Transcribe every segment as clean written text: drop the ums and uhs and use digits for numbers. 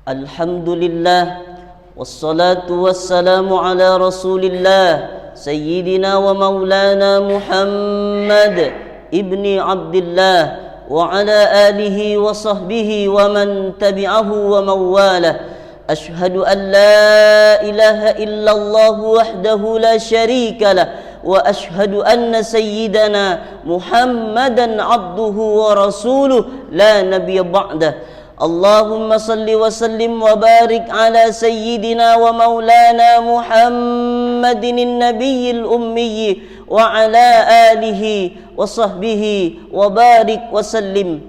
Alhamdulillah, wassalatu wassalamu ala rasulillah Sayyidina wa maulana Muhammad ibni Abdillah wa ala alihi wa sahbihi wa man tabi'ahu wa mawalah. Ashhadu an la ilaha illallah wahdahu la syarika lah wa ashhadu anna sayyidana Muhammadan abduhu wa rasuluh la nabiyya ba'dah. Allahumma salli wa sallim wa barik ala sayyidina wa maulana Muhammadin nabiyil ummi wa ala alihi wa sahbihi wa barik wa sallim.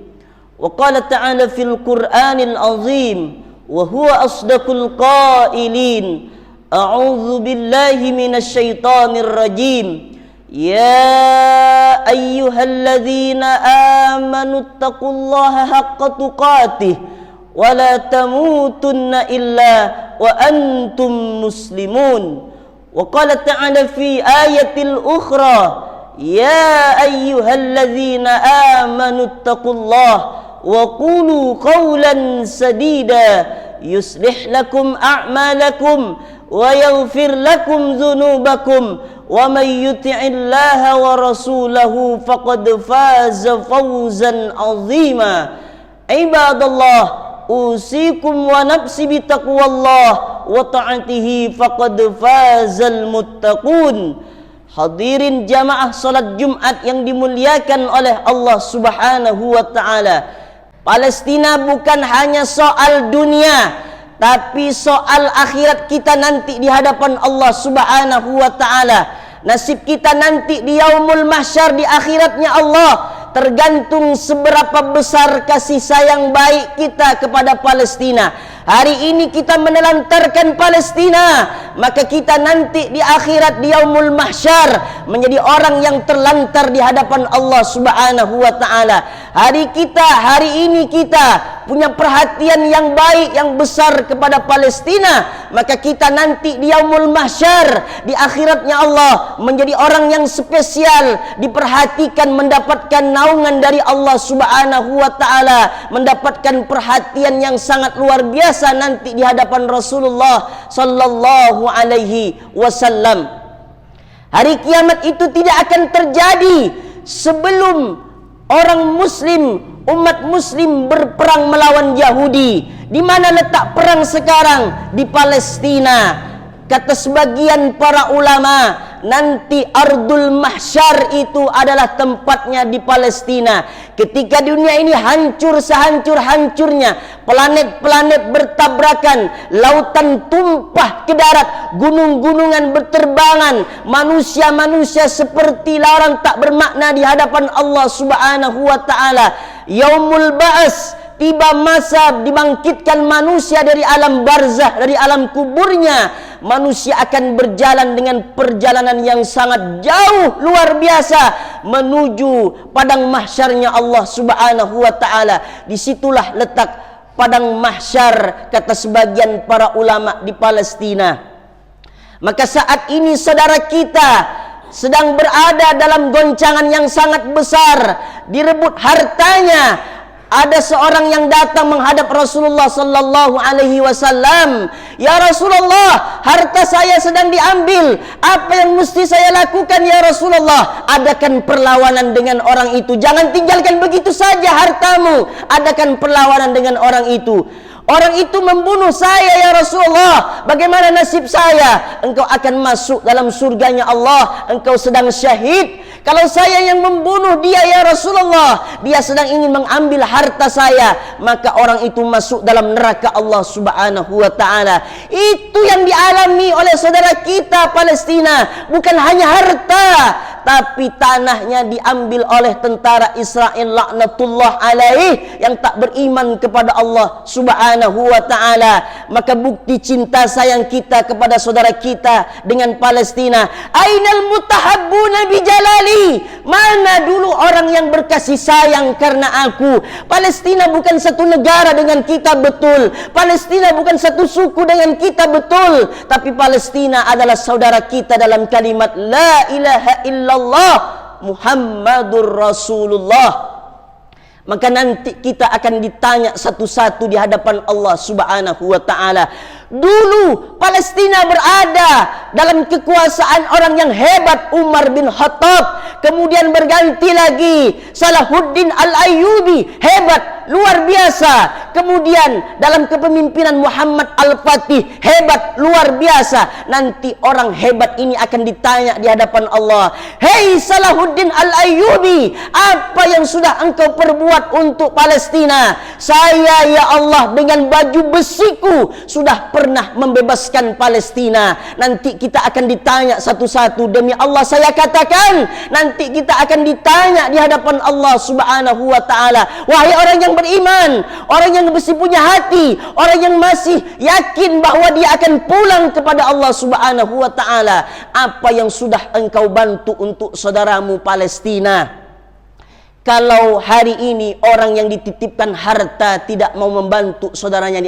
Wa qala ta'ala fil Qur'anil azim wa huwa asdaqul qailin. A'udzu billahi minasy syaithanir rajim. Ya ayyuhalladzina amanu taqullaha haqqa tuqatih wa la tamutunna illa wa antum muslimun. Wa qala ta'ala fi ayatil ukhra ya ayyuhalladzina amanu taqullaha wa qulu qawlan sadida yuslih lakum a'malakum wa yaghfir lakum dzunubakum wa may yuti'illaha wa rasulahu faqad faza fawzan 'azima. Ibadallah, usikum wa nafsi bitaqwallah wa ta'atihi faqad fazal muttaqun. Hadirin jamaah salat Jumat yang dimuliakan oleh Allah Subhanahu wa taala. Palestina bukan hanya soal dunia, tapi soal akhirat kita nanti di hadapan Allah Subhanahu wa taala. Nasib kita nanti di yaumul mahsyar, di akhiratnya Allah, tergantung seberapa besar kasih sayang baik kita kepada Palestina. Hari ini kita menelantarkan Palestina, maka kita nanti di akhirat di yaumul mahsyar menjadi orang yang terlantar di hadapan Allah Subhanahu wa taala. Hari ini kita punya perhatian yang baik, yang besar kepada Palestina, maka kita nanti di yaumul mahsyar, di akhiratnya Allah, menjadi orang yang spesial, diperhatikan, mendapatkan naungan dari Allah Subhanahu wa taala, mendapatkan perhatian yang sangat luar biasa nanti di hadapan Rasulullah sallallahu alaihi wasallam. Hari kiamat itu tidak akan terjadi sebelum orang muslim, umat muslim berperang melawan Yahudi. Di mana letak perang sekarang? Di Palestina. Kata sebagian para ulama, nanti ardul mahsyar itu adalah tempatnya di Palestina. Ketika dunia ini hancur sehancur-hancurnya, planet-planet bertabrakan, lautan tumpah ke darat, gunung-gunungan berterbangan, manusia-manusia seperti larang tak bermakna di hadapan Allah Subhanahu wa taala. Yaumul Ba'as, tiba masa dibangkitkan manusia dari alam barzah, dari alam kuburnya. Manusia akan berjalan dengan perjalanan yang sangat jauh, luar biasa, menuju padang mahsyarnya Allah Subhanahu wa taala. Disitulah letak padang mahsyar, kata sebagian para ulama, di Palestina. Maka saat ini saudara kita sedang berada dalam goncangan yang sangat besar, direbut hartanya. Ada seorang yang datang menghadap Rasulullah sallallahu alaihi wasallam. Ya Rasulullah, harta saya sedang diambil. Apa yang mesti saya lakukan ya Rasulullah? Adakan perlawanan dengan orang itu. Jangan tinggalkan begitu saja hartamu. Adakan perlawanan dengan orang itu. Orang itu membunuh saya ya Rasulullah. Bagaimana nasib saya? Engkau akan masuk dalam surganya Allah. Engkau sedang syahid. Kalau saya yang membunuh dia ya Rasulullah, dia sedang ingin mengambil harta saya, maka orang itu masuk dalam neraka Allah Subhanahu wa taala. Itu yang dialami oleh saudara kita Palestina. Bukan hanya harta, tapi tanahnya diambil oleh tentara Israel laknatullah alaih yang tak beriman kepada Allah Subhanahu wa taala. Maka bukti cinta sayang kita kepada saudara kita dengan Palestina. Ainal mutahabbuna bijalali? Mana dulu orang yang berkasih sayang karena aku? Palestina bukan satu negara dengan kita, betul. Palestina bukan satu suku dengan kita, betul. Tapi Palestina adalah saudara kita dalam kalimat La ilaha illallah Muhammadur Rasulullah. maka nanti kita akan ditanya satu-satu di hadapan Allah Subhanahu wa taala. Dulu Palestina berada dalam kekuasaan orang yang hebat, Umar bin Khattab. Kemudian berganti lagi Salahuddin Al-Ayyubi, hebat, luar biasa. Kemudian dalam kepemimpinan Muhammad Al-Fatih, hebat, luar biasa. Nanti orang hebat ini akan ditanya di hadapan Allah, "Hei Salahuddin Al-Ayyubi, apa yang sudah engkau perbuat untuk Palestina?" "Saya ya Allah dengan baju besiku sudah pernah membebaskan Palestina." Nanti kita akan ditanya satu-satu. Demi Allah saya katakan, nanti kita akan ditanya di hadapan Allah Subhanahu wa taala. Wahai orang yang beriman, orang yang masih punya hati, orang yang masih yakin bahwa dia akan pulang kepada Allah Subhanahu wa taala, apa yang sudah engkau bantu untuk saudaramu Palestina? Kalau hari ini orang yang dititipkan harta tidak mau membantu saudaranya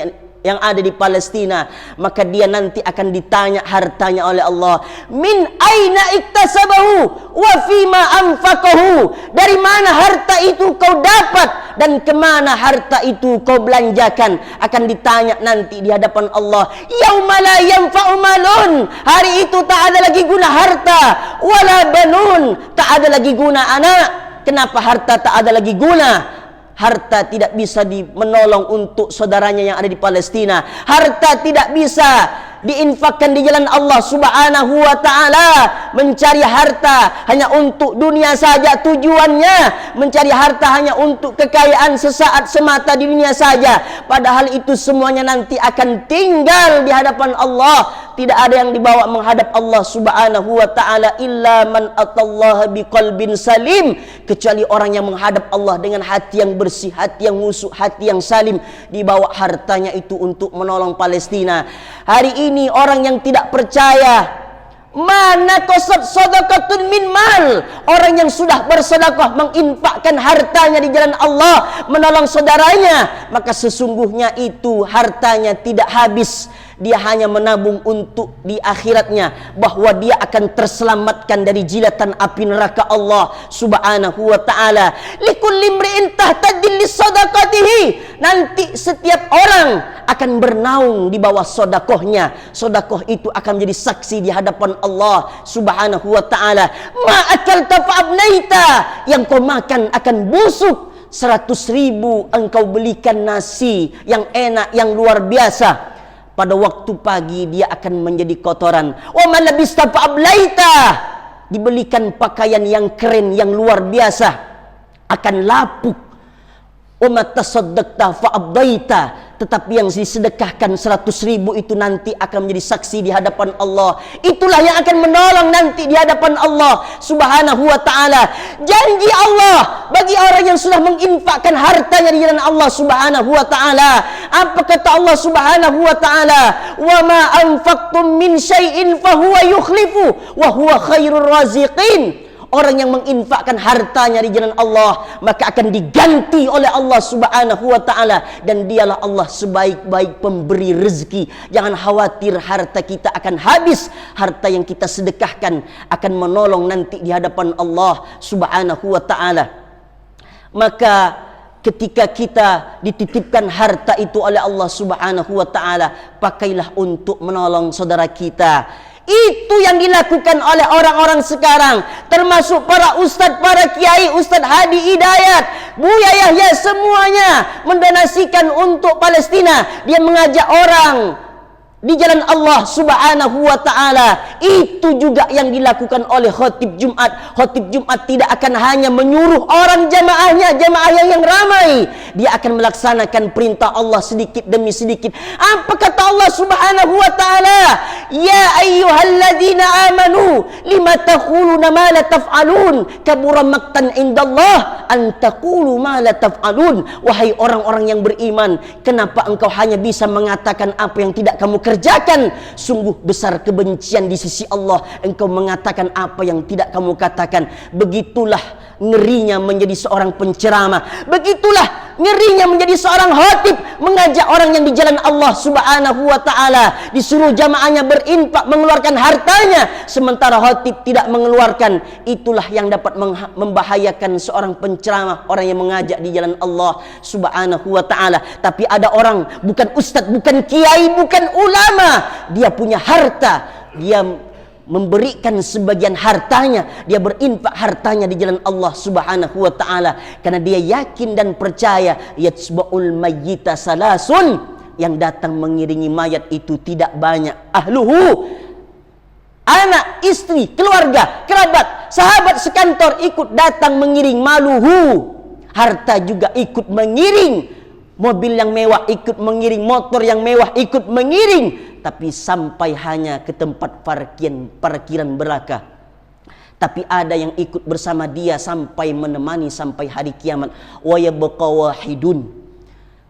yang ada di Palestina, maka dia nanti akan ditanya hartanya oleh Allah, "Min aina iktasabahu wa fima anfaqahu?" Dari mana harta itu kau dapat dan kemana harta itu kau belanjakan? Akan ditanya nanti di hadapan Allah. Yauma la yanfa'u malun, hari itu tak ada lagi guna harta, wala banun, tak ada lagi guna anak. Kenapa harta tak ada lagi guna? Harta tidak bisa menolong untuk saudaranya yang ada di Palestina. Harta tidak bisa diinfakkan di jalan Allah Subhanahu wa taala. Mencari harta hanya untuk dunia saja tujuannya. Mencari harta hanya untuk kekayaan sesaat semata di dunia saja. Padahal itu semuanya nanti akan tinggal di hadapan Allah. Tidak ada yang dibawa menghadap Allah Subhanahu wa taala illa man atallaha biqalbin salim, kecuali orang yang menghadap Allah dengan hati yang bersih, hati yang khusyuk, hati yang salim. Dibawa hartanya itu untuk menolong Palestina. Hari ini orang yang tidak percaya, mana qasad sadaqatun min mal, orang yang sudah bersedekah menginfakkan hartanya di jalan Allah menolong saudaranya, maka sesungguhnya itu hartanya tidak habis. Dia hanya menabung untuk di akhiratnya, bahwa dia akan terselamatkan dari jilatan api neraka Allah Subhanahu wa taala. Likulli imri'in tahtadil lisadaqatihi, nanti setiap orang akan bernaung di bawah sedekahnya. Sedekah itu akan menjadi saksi di hadapan Allah Subhanahu wa taala. Ma akalta fa'abnaita, yang kau makan akan busuk. 100.000 engkau belikan nasi yang enak, yang luar biasa, pada waktu pagi dia akan menjadi kotoran. Wa man labista fa'ablaita, dibelikan pakaian yang keren, yang luar biasa, akan lapuk. Wa ma tasaddaqta fa'abdaita, tetapi yang disedekahkan 100.000 itu nanti akan menjadi saksi di hadapan Allah. Itulah yang akan menolong nanti di hadapan Allah Subhanahu wa taala. Janji Allah bagi orang yang sudah menginfakkan hartanya di jalan Allah Subhanahu wa taala. Apa kata Allah Subhanahu wa taala? "Wa ma anfaqtum min syai'in fahuwa yukhlifu wa huwa khairur raziqin." Orang yang menginfakkan hartanya di jalan Allah, maka akan diganti oleh Allah Subhanahu wa taala, dan dialah Allah sebaik-baik pemberi rezeki. Jangan khawatir harta kita akan habis. Harta yang kita sedekahkan akan menolong nanti di hadapan Allah Subhanahu wa taala. Maka ketika kita dititipkan harta itu oleh Allah Subhanahu wa taala, pakailah untuk menolong saudara kita. Itu yang dilakukan oleh orang-orang sekarang, termasuk para ustadz, para kiai, Ustadz Hadi Hidayat, Buya Yahya, semuanya mendonasikan untuk Palestina. Dia mengajak orang di jalan Allah Subhanahu wa taala. Itu juga yang dilakukan oleh khatib Jumat. Khatib Jumat tidak akan hanya menyuruh orang jamaahnya, jamaah yang ramai. Dia akan melaksanakan perintah Allah sedikit demi sedikit. Apa kata Allah Subhanahu wa taala? Ya ayyuhalladzina amanu lima taquluna ma la taf'alun, kabura maqtan indallah an taqulu ma la taf'alun. Wahai orang-orang yang beriman, kenapa engkau hanya bisa mengatakan apa yang tidak kamu kerjakan? Sungguh besar kebencian di sisi Allah engkau mengatakan apa yang tidak kamu katakan. Begitulah ngerinya menjadi seorang penceramah. Begitulah ngerinya menjadi seorang khatib, mengajak orang yang di jalan Allah Subhanahu wa taala, disuruh jamaahnya berinfak, mengeluarkan hartanya, sementara khatib tidak mengeluarkan. Itulah yang dapat membahayakan seorang penceramah, orang yang mengajak di jalan Allah Subhanahu wa taala. Tapi ada orang bukan ustadz, bukan kiai, bukan ulama, dia punya harta, dia memberikan sebagian hartanya, dia berinfak hartanya di jalan Allah Subhanahu wa taala karena dia yakin dan percaya yatsba'ul mayyita salasun, yang datang mengiringi mayat itu tidak banyak. Ahluhu, anak, istri, keluarga, kerabat, sahabat sekantor ikut datang mengiring. Maluhu, harta juga ikut mengiring. Mobil yang mewah ikut mengiring, motor yang mewah ikut mengiring, tapi sampai hanya ke tempat parkiran belaka. Tapi ada yang ikut bersama dia sampai menemani sampai hari kiamat. Wa yabqa wahidun,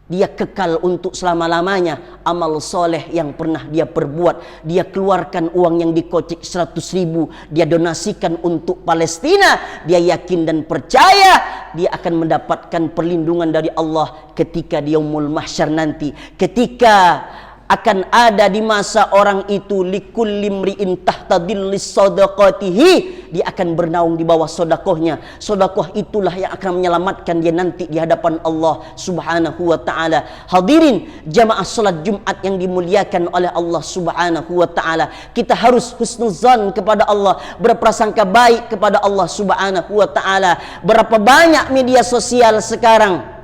dia kekal untuk selama-lamanya. Amal soleh yang pernah dia perbuat, dia keluarkan uang yang dikocek 100.000, dia donasikan untuk Palestina. Dia yakin dan percaya dia akan mendapatkan perlindungan dari Allah ketika di yaumul mahsyar nanti, ketika akan ada di masa orang itu likulli mri'in tahta dhillis sadaqatihi, dia akan bernaung di bawah sedekahnya. Sedekah itulah yang akan menyelamatkan dia nanti di hadapan Allah Subhanahu wa taala. Hadirin jamaah salat Jumat yang dimuliakan oleh Allah Subhanahu wa taala, kita harus husnuzan kepada Allah, berprasangka baik kepada Allah Subhanahu wa taala. Berapa banyak media sosial sekarang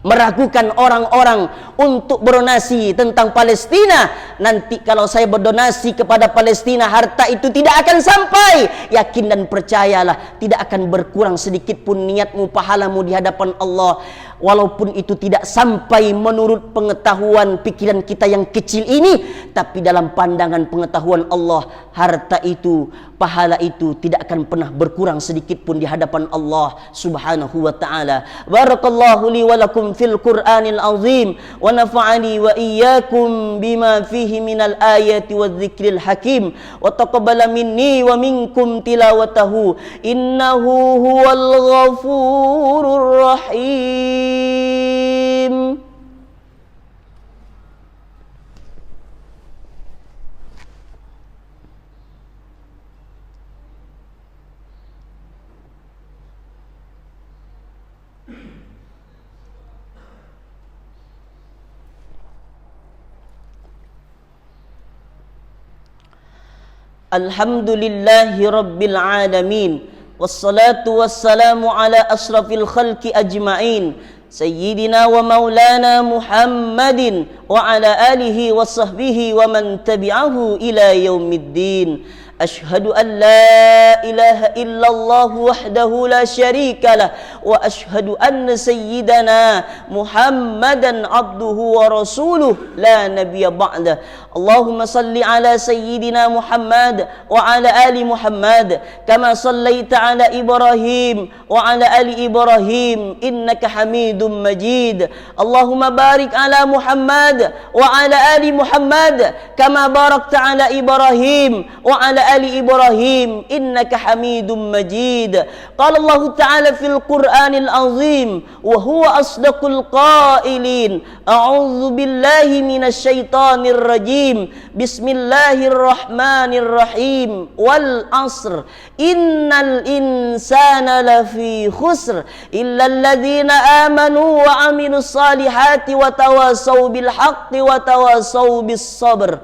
meragukan orang-orang untuk berdonasi tentang Palestina. Nanti kalau saya berdonasi kepada Palestina, harta itu tidak akan sampai. Yakin dan percayalah, tidak akan berkurang sedikit pun niatmu, pahalamu di hadapan Allah. Walaupun itu tidak sampai menurut pengetahuan pikiran kita yang kecil ini, tapi dalam pandangan pengetahuan Allah, harta itu, pahala itu tidak akan pernah berkurang sedikit pun di hadapan Allah Subhanahu wa taala. Barakallahu li wa lakum fil Qur'anil azim wa nafa'ani wa iyyakum bima fihi minal ayati wadh-dhikril hakim wa taqabbala minni wa minkum tilawatahu innahu huwal ghafurur rahim. Alhamdulillahi rabbil alamin, wassalatu wassalamu ala asrafil khalqi ajma'in, sayyidina wa maulana Muhammadin wa ala alihi wa sahbihi wa man tabi'ahu ila yaumiddin. Ashhadu an la ilaha illallah wahdahu la syarika lah, wa ashhadu anna sayyidana Muhammadan abduhu wa rasuluh la nabiyya ba'dah. Allahumma salli ala sayyidina Muhammad wa ala ali Muhammad kama sallaita ala Ibrahim wa ala ali Ibrahim innaka Hamidum Majid. Allahumma barik ala Muhammad wa ala ali Muhammad kama barakta ala Ibrahim wa ala ali Ibrahim innaka Hamidum Majid. Qala Allah Ta'ala fil Qur'anil azim wa huwa asdaqul qailin, a'udzu billahi minasy syaithanir rajim. Bismillahirrahmanirrahim. Wal asr innal insana lafi khusr illa alladhina amanu wa amilus salihati wa tawasaw bil haqqi wa tawasaw bis sabr.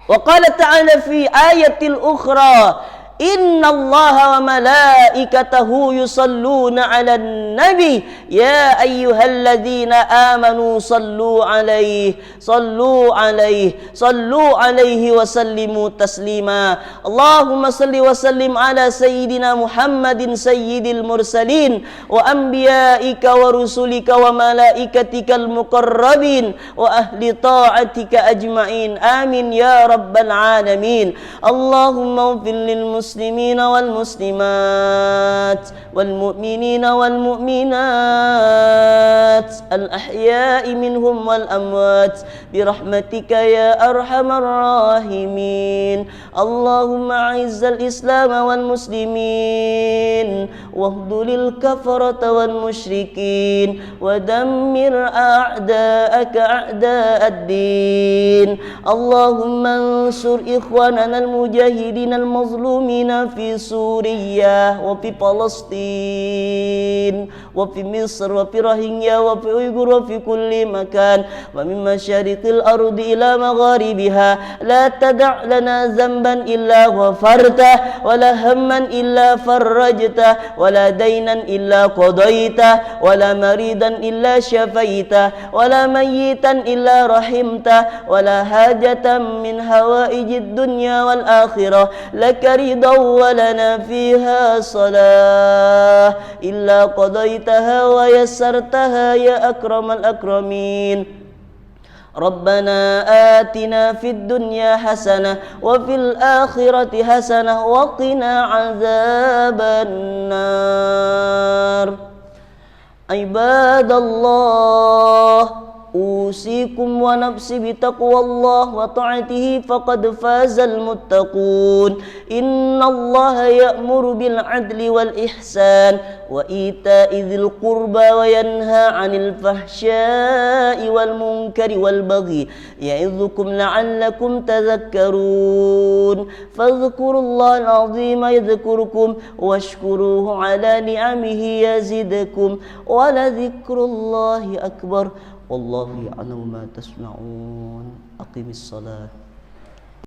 Wa qala ta'ala fi ayatil ukhra, inna allaha wa malaikatahu yusalluna ala nabi ya ayyuhalladzina amanu sallu alaihi wa sallimu taslima. Allahumma salli wa sallim ala sayyidina Muhammadin sayyidil mursalin wa anbiyaika wa rusulika wa malaikatikal muqarrabin wa ahli ta'atika ajma'in. Amin ya rabbal alamin. Allahumma ufil lil المسلمين والمسلمات والمؤمنين والمؤمنات الأحياء منهم والأموات برحمتك يا أرحم الراحمين. اللهم أعز الإسلام والمسلمين واخذل الكفرة والمشركين ودمر أعداءك أعداء الدين. اللهم انصر إخواننا المجاهدين المظلومين في سوريا وفي فلسطين وفي مصر وفي روهينيا وفي أويغور وفي كل مكان ومن مشارق الأرض إلى مغاربها. لا تدع لنا ذنبا إلا غفرته ولا هما إلا فرجته ولا دينا إلا قضيته ولا مريضا إلا شفيته ولا ميتا إلا رحمته ولا حاجة من حوائج الدنيا والآخرة لك رضا ولنا فيها صلاح إلا قضيتها ويسرتها يا أكرم الأكرمين. ربنا آتنا في الدنيا حسنة وفي الآخرة حسنة وقنا عذاب النار. عباد الله، أوصيكم ونفسي بتقوى الله وطاعته فقد فاز المتقون. إن الله يأمر بالعدل والإحسان وإيتاء ذي القربى وينهى عن الفحشاء والمنكر والبغي يعظكم لعلكم تذكرون. فاذكروا الله العظيم يذكركم واشكروه على نعمه يزدكم ولذكر الله أكبر والله يعلم ما تصنعون. أقم الصلاة.